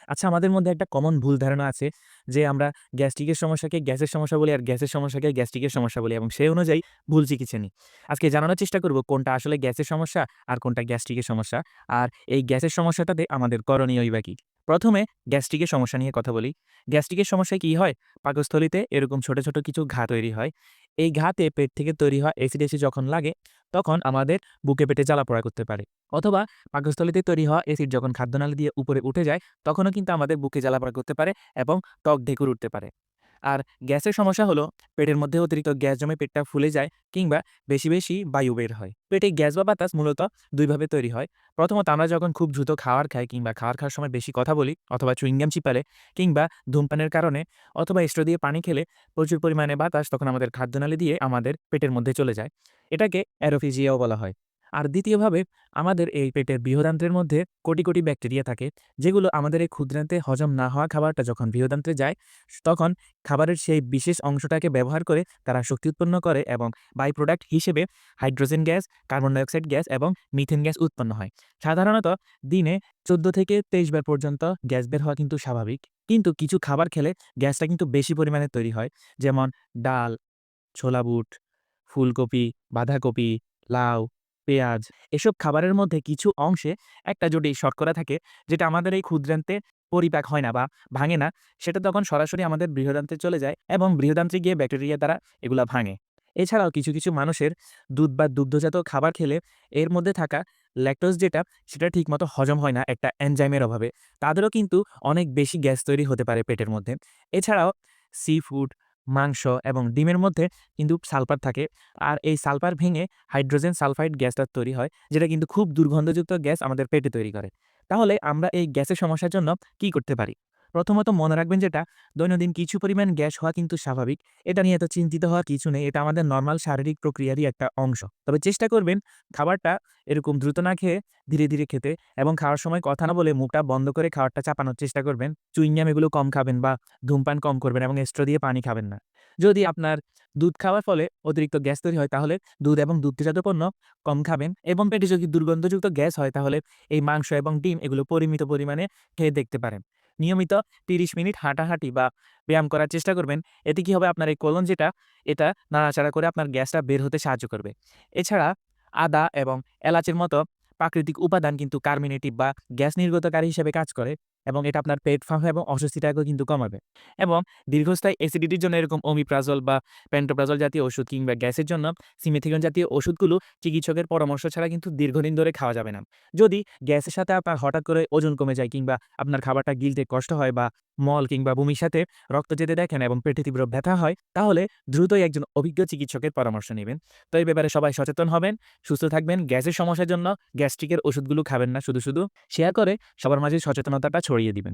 আচ্ছা, আমাদের মধ্যে একটা কমন ভুল ধারণা আছে যে আমরা গ্যাস্ট্রিকের সমস্যাকে গ্যাসের সমস্যা বলি আর গ্যাসের সমস্যাকে গ্যাস্ট্রিকের সমস্যা বলি এবং সেই অনুযায়ী ভুল চিকিৎসা নিই। আজকে জানানোর চেষ্টা করব কোনটা আসলে গ্যাসের সমস্যা আর কোনটা গ্যাস্ট্রিকের সমস্যা। আর এই গ্যাসের সমস্যাটাতে আমাদের করণীয়ই বা কি? প্রথমে গ্যাস্ট্রিকের সমস্যা নিয়ে কথা বলি। গ্যাস্ট্রিকের সমস্যায় কি হয়? পাকস্থলীতে এরকম ছোট, ছোট কিছু ঘা তৈরি হয়। এই ঘাতে পেট থেকে তৈরি হওয়া অ্যাসিড যখন লাগে তখন আমাদের বুকে পেটে জ্বালাপোড়া করতে পারে। অথবা পাকস্থলীতে তৈরি হওয়া অ্যাসিড যখন খাদ্যনালী দিয়ে উপরে উঠে যায় তখনও কিন্তু আমাদের বুকে জ্বালাপোড়া করতে পারে এবং টক ঢেকুর উঠতে পারে। আর গ্যাসের সমস্যা হলো পেটের মধ্যে অতিরিক্ত গ্যাস জমে পেটটা ফুলে যায় কিংবা বেশি, বেশি বায়ু বের হয়। পেটে গ্যাস বা বাতাস মূলত ২ ভাবে তৈরি হয়। প্রথমত আমরা যখন খুব দ্রুত খাবার খাই কিংবা খাবার খাওয়ার সময় বেশি কথা বলি অথবা চুইং গাম চিপালে কিংবা ধূমপানের কারণে অথবা স্ট্র দিয়ে পানি খেলে প্রচুর পরিমাণে বাতাস তখন আমাদের খাদ্যনালী দিয়ে আমাদের পেটের মধ্যে চলে যায়। এটাকে অ্যারোফেজিয়াও বলা হয়। আর দ্বিতীয়ভাবে আমাদের এই পেটের বৃহদান্ত্রের মধ্যে কোটি, কোটি ব্যাকটেরিয়া থাকে যেগুলো আমাদের এই ক্ষুদ্রান্তে হজম না হওয়া খাবারটা যখন বৃহদান্ত্রে যায় তখন খাবারের সেই বিশেষ অংশটাকে ব্যবহার করে তারা শক্তি উৎপন্ন করে এবং বাই প্রোডাক্ট হিসেবে hydrogen gas, carbon dioxide gas এবং মিথেন গ্যাস উৎপন্ন হয়। সাধারণত দিনে ১৪ থেকে ২৩ বার পর্যন্ত গ্যাস বের হওয়া কিন্তু স্বাভাবিক। কিন্তু কিছু খাবার খেলে গ্যাসটা কিন্তু বেশি পরিমাণে তৈরি হয়। যেমন ডাল, ছোলা বুট, ফুলকপি, বাঁধাকপি, লাউ, পেঁয়াজ এসব খাবারের মধ্যে কিছু অংশে একটা যদি শর্করা থাকে যেটা আমাদের এই ক্ষুদ্রান্তে পরিপাক হয় না বা ভাঙে না, সেটা তখন সরাসরি আমাদের বৃহদান্ত্রে চলে যায় এবং বৃহদান্ত্রে গিয়ে ব্যাকটেরিয়া দ্বারা এগুলা ভাঙে। এছাড়াও কিছু, কিছু মানুষের দুধ বা দুগ্ধজাত খাবার খেলে এর মধ্যে থাকা ল্যাকটোজ যেটা সেটা ঠিকমতো হজম হয় না একটা এনজাইমের অভাবে। তাদেরও কিন্তু অনেক বেশি গ্যাস তৈরি হতে পারে পেটের মধ্যে। এছাড়াও সি ফুড, মাংস এবং ডিমের মধ্যে কিন্তু সালফার থাকে। আর এই সালফার ভেঙে হাইড্রোজেন সালফাইড গ্যাসটা তৈরি হয়, যেটা কিন্তু খুব দুর্গন্ধযুক্ত গ্যাস আমাদের পেটে তৈরি করে। তাহলে আমরা এই গ্যাসের সমস্যার জন্য কি করতে পারি? প্রথমত মনে রাখবেন যেটা দৈনন্দিন কিছু পরিমাণ গ্যাস হওয়া কিন্তু স্বাভাবিক। এটা নিয়ে এত চিন্তিত হওয়ার কিছু নেই। এটা আমাদের নরমাল শারীরিক প্রক্রিয়ারই একটা অংশ। তবে চেষ্টা করবেন খাবারটা এরকম দ্রুত না খেয়ে ধীরে, ধীরে খেতে এবং খাওয়ার সময় কথা না বলে মুখটা বন্ধ করে খাবারটা চাপানোর চেষ্টা করবেন। চুইং গাম এগুলো কম খাবেন বা ধূমপান কম করবেন এবং স্ট্র দিয়ে পানি খাবেন না। যদি আপনার দুধ খাওয়ার ফলে অতিরিক্ত গ্যাস তৈরি হয় তাহলে দুধ এবং দুগ্ধজাত পণ্য কম খাবেন এবং পেটে যদি দুর্গন্ধযুক্ত গ্যাস হয় তাহলে এই মাংস এবং ডিম এগুলো পরিমিত পরিমাণে খেয়ে দেখতে পারেন। নিয়মিত ৩০ মিনিট হাঁটাহাঁটি বা ব্যায়াম করার চেষ্টা করবেন। এতে কি হবে আপনার এই কোলন যেটা এটা নাড়াচাড়া করে আপনার গ্যাসটা বের হতে সাহায্য করবে। এছাড়া আদা এবং এলাচের মতো প্রাকৃতিক উপাদান কিন্তু কার্মিনেটিভ বা গ্যাস নির্গতকারী হিসেবে কাজ করে এবং এটা আপনার পেট ফাঁপা এবং অস্বস্তিটাকেও কিন্তু কমাবে। এবং দীর্ঘস্থায়ী অ্যাসিডিটির জন্য এরকম ওমিপ্রাজল বা প্যান্টোপ্রাজল জাতীয় ওষুধ কিংবা গ্যাসের জন্য সিমেথিকন জাতীয় ওষুধগুলো চিকিৎসকের পরামর্শ ছাড়া কিন্তু দীর্ঘদিন ধরে খাওয়া যাবে না। যদি গ্যাসের সাথে আপনার হঠাৎ করে ওজন কমে যায় কিংবা আপনার খাবারটা গিলতে কষ্ট হয় বা মল কিংবা বমির সাথে রক্ত যেতে দেখেন এবং পেটে তীব্র ব্যথা হয়, তাহলে দ্রুতই একজন অভিজ্ঞ চিকিৎসকের পরামর্শ নেবেন। তো এই ব্যাপারে সবাই সচেতন হবেন, সুস্থ থাকবেন। গ্যাসের সমস্যার জন্য গ্যাস্ট্রিকের ওষুধগুলো খাবেন না শুধু, শুধু। শেয়ার করে সবার মাঝে সচেতনতাটা ছড়িয়ে দিবেন।